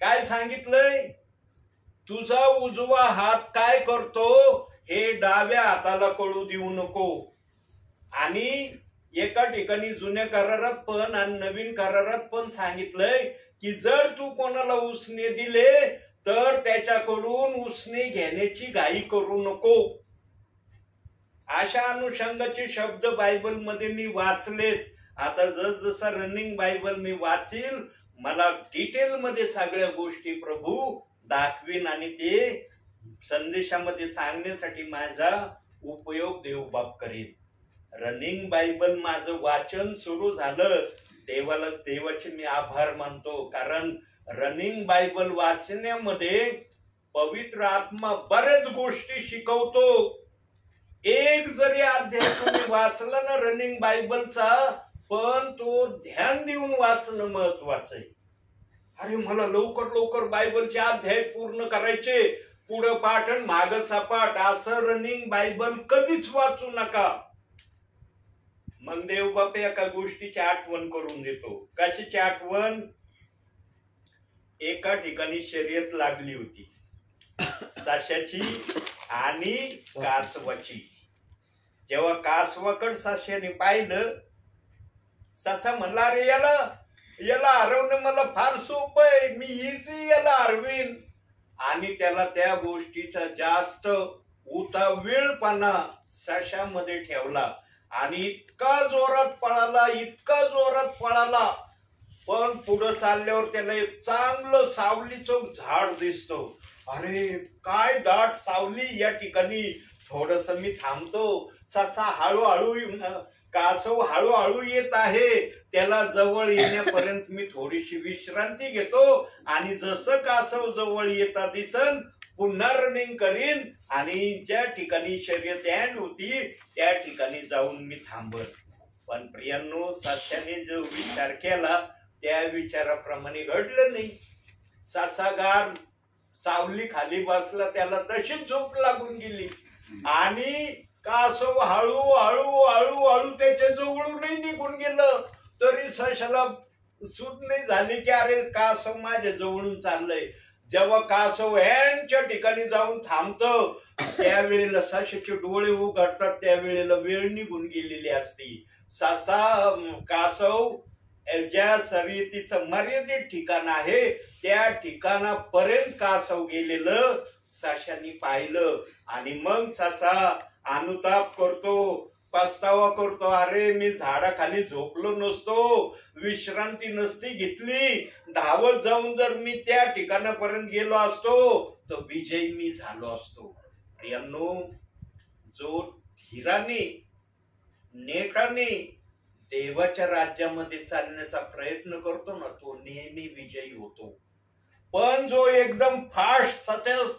काय सांगितलंय? तुझा उजवा हात काय करतो हे डाव्या हाताला कळू देऊ नको. आणि एका ठिकाणी जुन्या करारात पण आणि नवीन करारात पण सांगितलंय की जर तू कोणाला उसने दिले तर त्याच्याकडून उसने घेण्याची घाई करू नको. अशा अनुषंगाचे शब्द बायबल मध्ये मी वाचलेत. आता जसजसा रनिंग बायबल मी वाचील मला डिटेल मध्ये सगळ्या गोष्टी प्रभू दाखवीन आणि ते संदेशामध्ये सांगण्यासाठी माझा उपयोग देव बाप करीन. रनिंग बायबल माझं वाचन सुरू झालं, देवाचे मी आभार मानतो. कारण रनिंग बायबल वाचण्यामध्ये पवित्र आत्मा बऱ्याच गोष्टी शिकवतो. एक जरी अध्याय तुम्ही वाचला ना रनिंग बायबलचा, पण तो ध्यान देऊन वाचणं महत्वाचं आहे. अरे मला लवकर लवकर बायबलचे अध्याय पूर्ण करायचे, पुढं पाठ आणि मागं सपाट, असं रनिंग बायबल कधीच वाचू नका. मग देव बाप एका गोष्टीची आठवण करून देतो. कशाची आठवण? एका ठिकाणी शर्यत लागली होती सश्याची आणि कासवाची. जेव्हा कासवाकड सश्याने पाहिलं, ससा म्हणला अरे याला याला हरवणं मला फार सोपं आहे, मी इझी याला हरवीन. आणि त्याला त्या गोष्टीचा जास्त उतावीळपणा सशामध्ये ठेवला आणि इतका जोरात पळाला, पण पुढे चालल्यावर त्याला एक चांगलं सावलीचं झाड दिसतो. अरे काय दाट सावली या ठिकाणी, थोडस मी थांबतो. ससा कासव हळूहळू येत आहे, त्याला जवळ येण्यापर्यंत मी थोडीशी विश्रांती घेतो आणि जसं कासव जवळ येता दिसन पुन्हा रनिंग करीन आणि ज्या ठिकाणी शर्यत एंड होती त्या ठिकाणी जाऊन मी थांबत. पण प्रियांनो, सशाने जो विचार केला त्या विचाराप्रमाणे घडलं नाही. ससागार सावली खाली बसला, त्याला तशीच झोप लागून गेली आणि कासव हळू त्याच्या जवळूनही निघून गेलं. तरी सशाला सूट नाही झाली की अरे कासव माझ्या जवळून चाललंय. जेव्हा कासव यांच्या ठिकाणी जाऊन थांबतं त्यावेळेला सशाचे डोळे उघडतात, त्यावेळेला वेळ निघून गेलेली असती. कासव ज्या शर्यतीचं मर्यादित ठिकाण आहे त्या ठिकाणापर्यंत कासव गेलेलं सशाने पाहिलं. आणि मग ससा अनुताप करतो, पस्तावा करतो, अरे मी झाडाखाली झोपलो नसतो, विश्रांती नसती घेतली, धावत जाऊन जर मी त्या ठिकाणापर्यंत गेलो असतो तर विजयी मी झालो असतो. प्रियांनो, जो धीराने नेटाने देवाच्या राज्यामध्ये चालण्याचा प्रयत्न करतो ना तो नेहमी विजयी होतो. पण जो एकदम फास्ट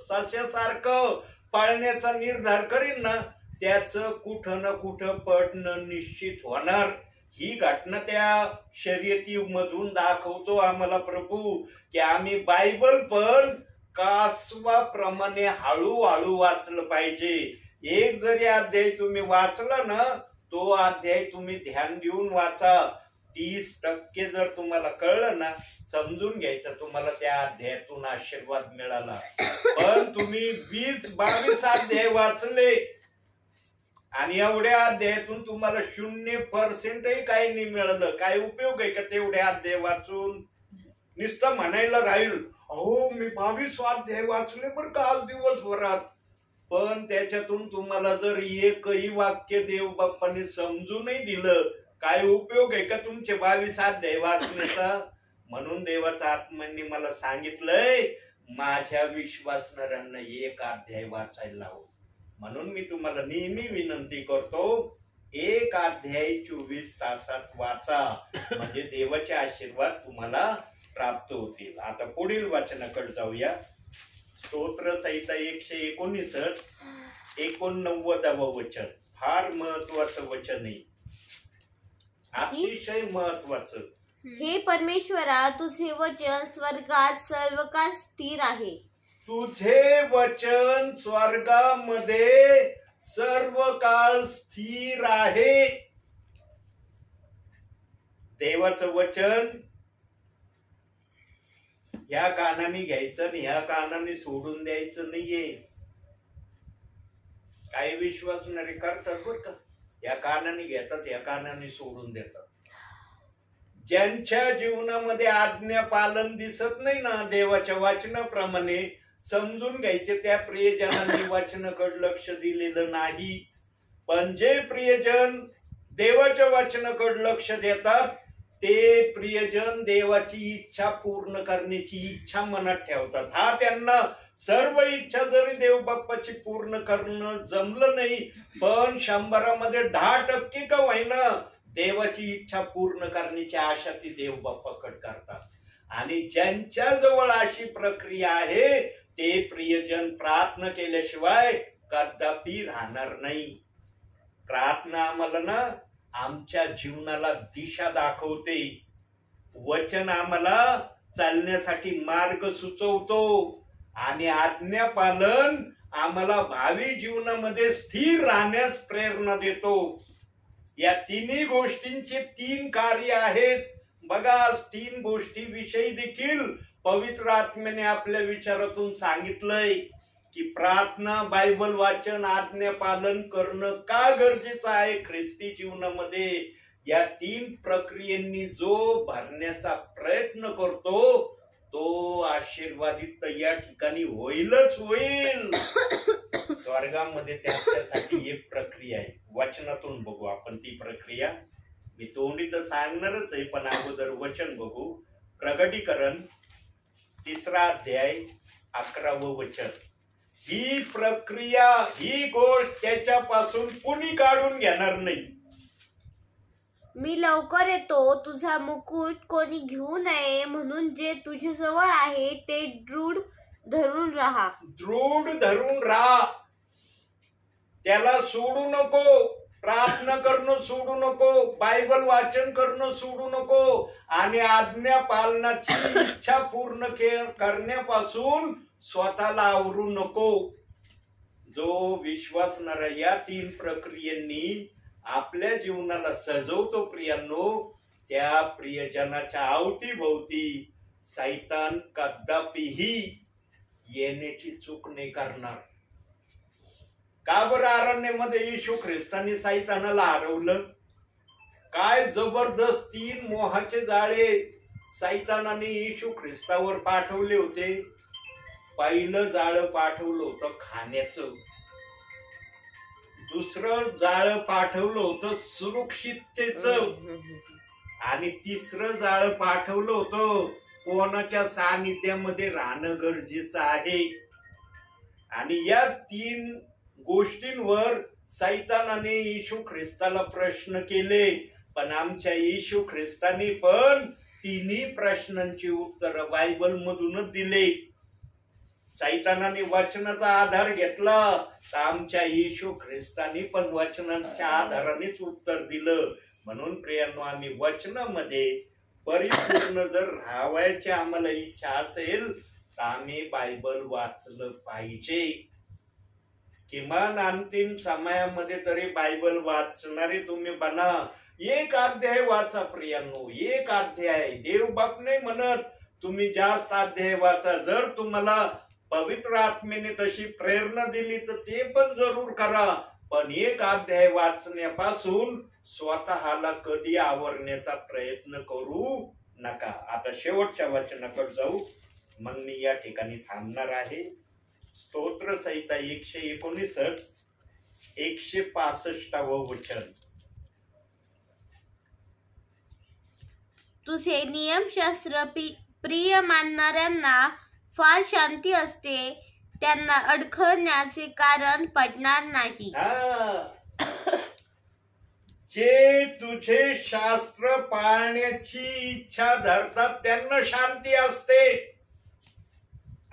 सस्यासारखं पाळण्याचा निर्धार करीन ना त्याचं कुठं ना कुठं पडणं निश्चित होणार. ही घटना त्या शर्यतीमधून दाखवतो आम्हाला प्रभू की आम्ही बायबल पण कासवाप्रमाणे हळूहळू वाचलं पाहिजे. एक जरी अध्याय तुम्ही वाचला ना तो अध्याय तुम्ही ध्यान देऊन वाचा. 30% जर तुम्हाला कळलं ना समजून घ्यायचं तुम्हाला त्या अध्यायातून आशीर्वाद मिळाला. पण तुम्ही 20-22 अध्याय वाचले आणि एवढ्या अध्यायातून तुम्हाला 0% काही नाही मिळालं, काय उपयोग आहे का तेवढे अध्याय वाचून? नुसतं म्हणायला राहील अहो मी 22 अध्याय वाचले बरं का आज दिवसभरात, पण त्याच्यातून तुम्हाला जर एकही वाक्य देव बाप्पाने समजूनही दिलं काय उपयोग आहे का तुमचे 22 अध्याय वाचण्याचा? म्हणून देवाचा आत्म्याने मला सांगितलंय माझ्या विश्वासणाऱ्यांना एक अध्याय वाचायला लाव. म्हणून मी तुम्हाला नेहमी विनंती करतो एक अध्याय 24 तासात वाचा, म्हणजे देवाचे आशीर्वाद तुम्हाला प्राप्त होतील. आता पुढील वाचनाकडे जाऊया. स्तोत्र संहिता 119 89 वचन, फार महत्वाचं वचन आहे, अतिशय महत्वाचं. हे परमेश्वरा, तुझे वचन स्वर्गात सर्वकाळ स्थिर आहे. तुझे वचन स्वर्गामध्ये सर्व काळ स्थिर आहे. देवाचं वचन ह्या कानाने घ्यायचं आणि ह्या कानाने सोडून द्यायचं नाहीये. काही विश्वासणारे करतात बर का, या कानाने घेतात या कानाने सोडून देतात. ज्यांच्या जीवनामध्ये आज्ञा पालन दिसत नाही ना देवाच्या वाचनाप्रमाणे समजून घ्यायचे त्या प्रियजनांनी वाचनाकडे लक्ष दिलेलं नाही. पण जे प्रियजन देवाच्या वाचनाकडे लक्ष देतात ते प्रियजन देवाची इच्छा पूर्ण करण्याची इच्छा मनात ठेवतात. हा त्यांना सर्व इच्छा जरी देव बाप्पाची पूर्ण करणं जमलं नाही पण 100मध्ये 10% का होईना देवाची इच्छा पूर्ण करण्याची आशा ती देव बाप्पाकडे करतात. आणि ज्यांच्या जवळ अशी प्रक्रिया आहे ते प्रियजन प्रार्थना केल्याशिवाय कदापि राहणार नाही. प्रार्थना आम्हाला ना आमच्या जीवनाला दिशा दाखवते, वचन आम्हाला चालण्यासाठी मार्ग सुचवतो आणि आज्ञा पालन आम्हाला भावी जीवनामध्ये स्थिर राहण्यास प्रेरणा देतो. या तिन्ही गोष्टींचे 3 कार्य आहेत. बघा 3 गोष्टी विषयी देखील पवित्र आत्म्याने आपल्या विचारातून सांगितलंय की प्रार्थना, बायबल वाचन, आज्ञा पालन करणं का गरजेचं आहे ख्रिस्ती जीवनामध्ये. या 3 प्रक्रियेंनी जो भरण्याचा प्रयत्न करतो तो आशीर्वादित तर या ठिकाणी होईलच होईल. स्वर्गामध्ये त्याच्यासाठी एक प्रक्रिया आहे. वचनातून बघू आपण ती प्रक्रिया. मी तोंडी तर सांगणारच आहे, पण अगोदर वचन बघू. प्रगटीकरण 3 अध्याय 11वं वचन. ही प्रक्रिया, ही गोष्ट त्याच्यापासून कुणी काढून घेणार नाही. मी लवकर येतो, तुझा मुकुट कोणी घेऊ नये म्हणून जे तुझ्याजवळ आहे ते दृढ धरून राहा. दृढ धरून राहा. त्याला सोडू नको. प्रार्थना करणं सोडू नको. बायबल वाचन करणं सोडू नको. आणि आज्ञा पालनाची इच्छा पूर्ण करण्यापासून स्वतःला आवरू नको. जो विश्वासणारा या 3 प्रक्रियेंनी आपल्या जीवनाला सजवतो प्रियांनो, त्या प्रियजनाच्या अवतीभोवती सैतान कदापिही येण्याची चूक नाही करणार. का बरं अरण्यामध्ये येशू ख्रिस्तांनी सैतानाला हरवलं? काय जबरदस्त 3 मोहाचे जाळे सैतानाने येशू ख्रिस्तावर पाठवले होते. पहिलं जाळं पाठवलं होतं खाण्याचं, दुसरं जाळं पाठवलं होतं सुरक्षिततेचं, आणि 3रं जाळं पाठवलं होतं कोणाच्या सानिध्यामध्ये राहणं गरजेचं आहे. आणि या 3 गोष्टींवर सैतानाने येशू ख्रिस्ताला प्रश्न केले, पण आमच्या येशू ख्रिस्ताने पण 3 प्रश्नांची उत्तर बायबल मधूनच दिले. सैतानाने वचनाचा आधार घेतला तर आमच्या येशू ख्रिस्ताने पण वचनाच्या आधारानेच उत्तर दिलं. म्हणून प्रियांनो, आम्ही वचनामध्ये परिपूर्ण जर राहायची आम्हाला इच्छा असेल तर आम्ही बायबल वाचलं पाहिजे. किमान अंतिम समयामध्ये तरी बायबल वाचणारे तुम्ही बना. 1 अध्याय वाचा प्रियांनो, 1 अध्याय. देव बाप नाही म्हणत तुम्ही जास्त अध्याय वाचा. जर तुम्हाला पवित्र आत्मेने तशी प्रेरणा दिली तर ते पण जरूर करा, पण 1 अध्याय वाचण्यापासून स्वतःला कधी आवरण्याचा प्रयत्न करू नका. आता शेवटच्या वचनाकडे जाऊ, मग मी या ठिकाणी थांबणार आहे. स्तोत्र संहिता 119 165वं वचन. तुझे नियमशास्त्र प्रिय मानणाऱ्यांना फार शांती असते, त्यांना अडखळण्याचे कारण पडणार नाही. जे तुझे शास्त्र पाळण्याची इच्छा धरतात त्यांना शांती असते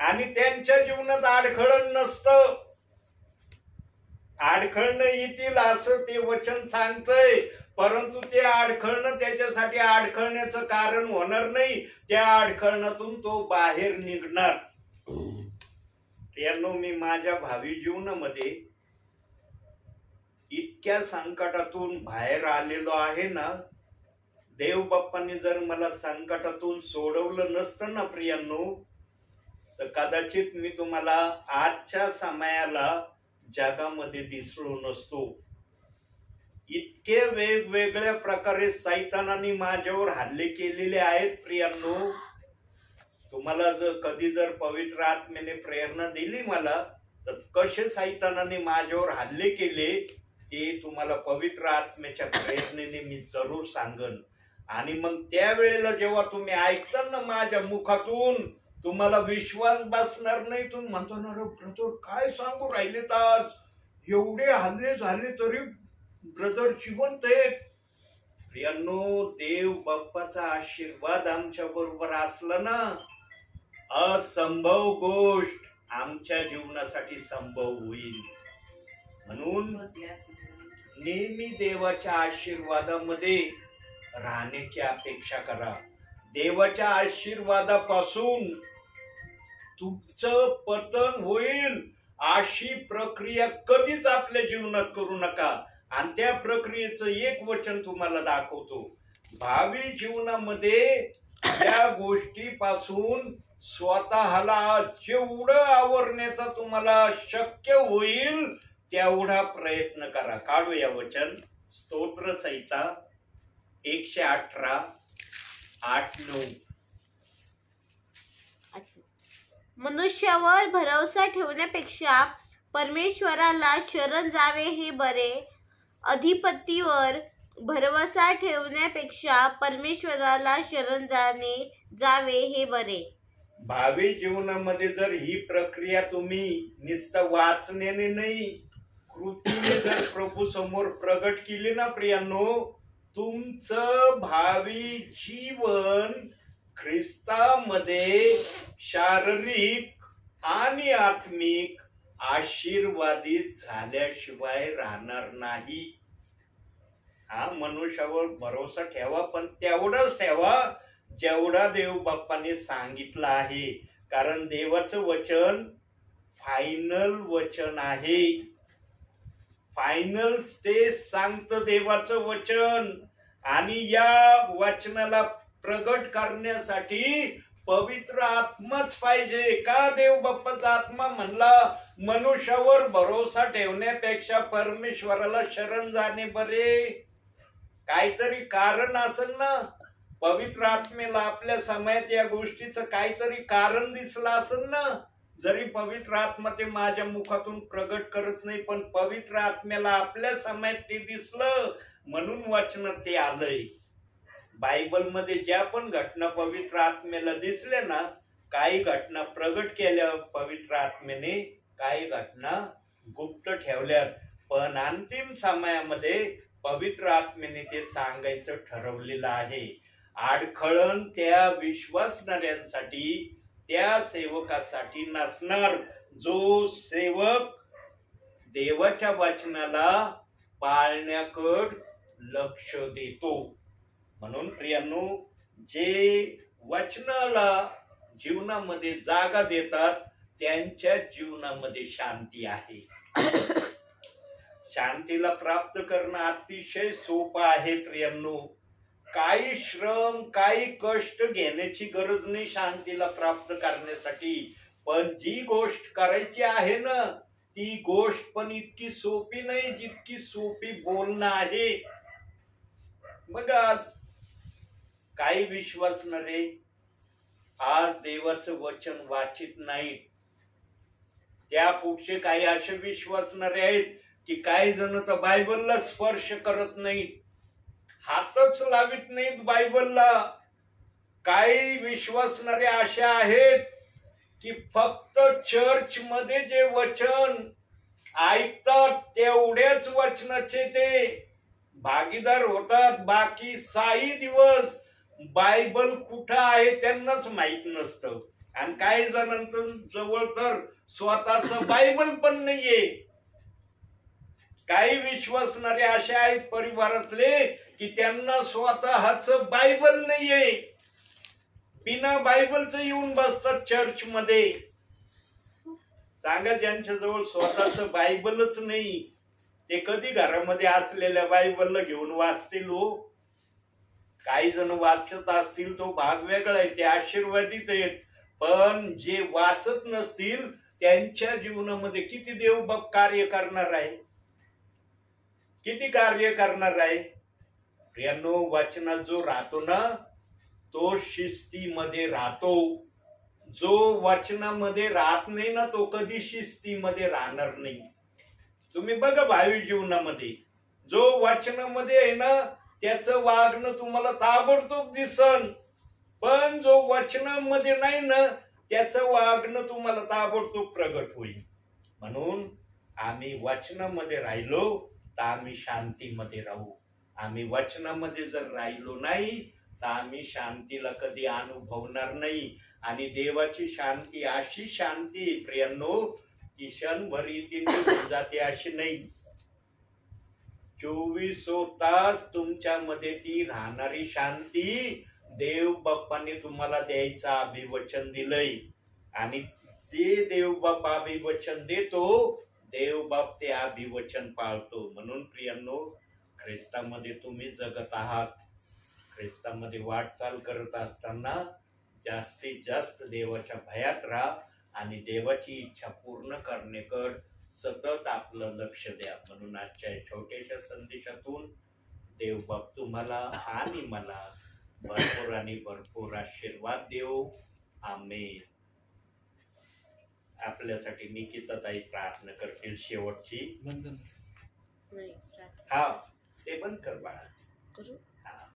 आणि त्यांच्या जीवनात अडखळण नसतं. अडखळणं येतील असं ते वचन सांगतंय, परंतु ते अडखळणं त्याच्यासाठी अडखळण्याचं कारण होणार नाही. त्या अडखळणातून तो बाहेर निघणार. यानो, मी माझ्या भावी जीवनामध्ये इतक्या संकटातून बाहेर आलेलो आहे ना. देव बाप्पांनी जर मला संकटातून सोडवलं नसतं ना प्रियांनो, तर कदाचित मी तुम्हाला आजच्या समयाला जगामध्ये दिसलो नसतो. इतके वेगवेगळ्या प्रकारे सैतानाने माझ्यावर हल्ले केलेले आहेत प्रियांनो. तुम्हाला कधी जर पवित्र आत्म्याने प्रेरणा दिली मला, तर कसे सैतानाने माझ्यावर हल्ले केले ते तुम्हाला पवित्र आत्म्याच्या प्रेरणेने मी जरूर सांगन. आणि मग त्यावेळेला जेव्हा तुम्ही ऐकता ना माझ्या मुखातून, तुम्हाला विश्वास बसणार नाही. तुम्ही म्हणतो ना, ब्रदर काय सांगू राहिलेत, आज एवढे हल्ले झाले तरी ब्रदर जिवंत आहेत. प्रियांनो, देव बाप्पाचा आशीर्वाद आमच्या बरोबर असला ना, असंभव गोष्ट आमच्या जीवनासाठी संभव होईल. म्हणून नेहमी देवाच्या आशीर्वादामध्ये राहण्याची अपेक्षा करा. देवाच्या आशीर्वादापासून तुमचं पतन होईल अशी प्रक्रिया कधीच आपल्या जीवनात करू नका. आणि त्या प्रक्रियेचं एक वचन तुम्हाला दाखवतो. भावी जीवनामध्ये या गोष्टीपासून स्वतःला जेवढं आवरण्याचा तुम्हाला शक्य होईल तेवढा प्रयत्न करा. काढूया वचन. स्तोत्र संहिता 118 8-9. मनुष्यावर भरोसा ठेवण्यापेक्षा परमेश्वराला शरण जावे हे बरे. अधिपतीवर भरोसा ठेवण्यापेक्षा परमेश्वराला शरण जावे हे बरे. भावी जीवनामध्ये जर ही प्रक्रिया तुम्ही नुसतं वाचण्याने नाही, कृतीने जर प्रभू समोर प्रगट केली ना प्रियांनो, तुमचं भावी जीवन ख्रिस्तामध्ये शारीरिक आणि आत्मिक आशीर्वादित झाल्याशिवाय राहणार नाही. हा, मनुष्यावर भरोसा ठेवा, पण तेवढाच ठेवा जेवढा देव बाप्पाने सांगितलं आहे. कारण देवाचं वचन फायनल वचन आहे. फायनल स्टेज सांगतं देवाचं वचन. आणि या वचनाला प्रगट करण्यासाठी पवित्र आत्माच पाहिजे. का देव बाप्पाचा आत्मा म्हणला मनुष्यावर भरोसा ठेवण्यापेक्षा परमेश्वराला शरण जाणे बरे? काहीतरी कारण असेल ना. पवित्र आत्मेला आपल्या समयात या गोष्टीचं काहीतरी कारण दिसलं असेल ना. जरी पवित्र आत्मा ते माझ्या मुखातून प्रगट करत नाही, पण पवित्र आत्म्याला आपल्या समयात ते दिसलं म्हणून वचनात ते आलंय. बायबलमध्ये ज्या पण घटना पवित्र आत्म्याला दिसल्या ना, काही घटना प्रगट केल्या पवित्र आत्म्याने, काही घटना गुप्त ठेवल्यात. पण अंतिम समयामध्ये पवित्र आत्म्याने ते सांगायचं ठरवलेलं आहे. आडखळण त्या विश्वासणाऱ्यांसाठी, त्या सेवकासाठी नसणार जो सेवक देवाच्या वचनाला पाळण्याकडे लक्ष देतो. म्हणून प्रियांनो, जे वचनाला जीवनामध्ये जागा देतात त्यांच्या जीवनामध्ये शांती आहे. शांतीला प्राप्त करणं अतिशय सोपं आहे प्रियांनो. काही श्रम, काही कष्ट घेण्याची गरज नाही शांतीला प्राप्त करण्यासाठी. पण जी गोष्ट करायची आहे ना, ती गोष्ट पण इतकी सोपी नाही जितकी सोपी बोलणं आहे. मग आज काही विश्वासणारे आज देवाचं वचन वाचित नाहीत. त्या पुढचे काही असे विश्वासणारे आहेत की काही जण तर बायबलला स्पर्श करत नाहीत, हातच लावित नाहीत बायबलला. काही विश्वासणारे असे आहेत की फक्त चर्च मध्ये जे वचन ऐकतात तेवढ्याच वचनाचे ते भागीदार होतात. बाकी 6 दिवस बायबल कुठं आहे त्यांनाच माहित नसतं. आणि काही जणांच्या जवळ तर स्वतःच बायबल पण नाहीये. काही विश्वासणारे असे आहेत परिवारातले की त्यांना स्वतःच बायबल नाहीये. बिना बायबलचं येऊन बसतात चर्च मध्ये. सांगा, ज्यांच्या जवळ स्वतःच बायबलच नाही ते कधी घरामध्ये असलेल्या बायबलला घेऊन वाचतील हो? काही जण वाचत असतील तो भाग वेगळा आहे, ते आशीर्वादित आहेत. पण जे वाचत नसतील त्यांच्या जीवनामध्ये किती देवबाप कार्य करणार आहे, किती कार्य करणार आहे? प्रियांनो, वचनात जो राहतो ना तो शिस्तीमध्ये राहतो. जो वचनामध्ये राहत नाही ना तो कधी शिस्तीमध्ये राहणार नाही. तुम्ही बघा भावी जीवनामध्ये जो वचनामध्ये आहे ना त्याचं वागणं तुम्हाला ताबडतोब दिसन. पण जो वचनामध्ये नाही ना त्याचं वागणं तुम्हाला ताबडतोब प्रगट होईल. म्हणून आम्ही वचनामध्ये राहिलो तर आम्ही शांतीमध्ये राहू. आम्ही वचनामध्ये जर राहिलो नाही तर आम्ही शांतीला कधी अनुभवणार नाही. आणि देवाची शांती अशी शांती प्रियांनो की क्षणभरी ती निघून जाते अशी नाही. 24 तास तुमच्यामध्ये ती राहणारी शांती देव बाप्पाने तुम्हाला द्यायचं अभिवचन दिलंय. आणि जे देव बाप अभिवचन देतो देव बाप ते अभिवचन पाळतो. म्हणून प्रियांनो, ख्रिस्तामध्ये तुम्ही जगत आहात. ख्रिस्तामध्ये वाटचाल करत असताना जास्तीत जास्त देवाच्या भयात राहा आणि देवाची इच्छा पूर्ण करण्याकडे सतत आपलं लक्ष द्या. म्हणून आजच्या छोट्याशा संदेशातून देव बाप तुम्हाला आणि मला भरपूर आणि भरपूर आशीर्वाद देव. आमेन. आपल्यासाठी निकिताताई प्रार्थना करतील शेवटची. बंद कर. नाही हा ते बंद कर बाळा. करू हा